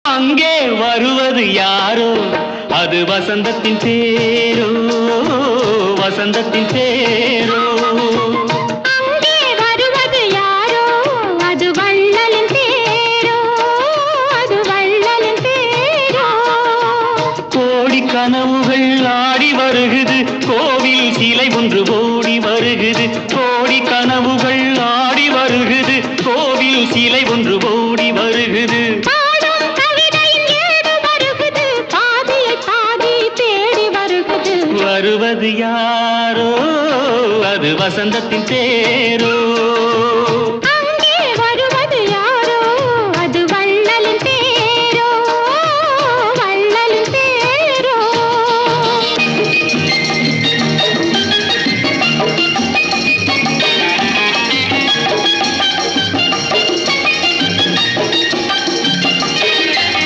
அங்கே வருவது யாரோ அது வசந்தத்தின் தேரோ வசந்தத்தின் தேரோ அங்கே வருவது யாரோ அது வள்ளலின் தேரோ அது வள்ளலின் தேரோ கோடி கனவுகள் ஆடி வருகுது கோவில் சிலை ஒன்று ஓடி வருகுது கோடி கனவுகள் ஆடி வருகுது கோவில் சிலை ஒன்று ஓடி வருகுது வருவது யாரோ அது வசந்தத்தின்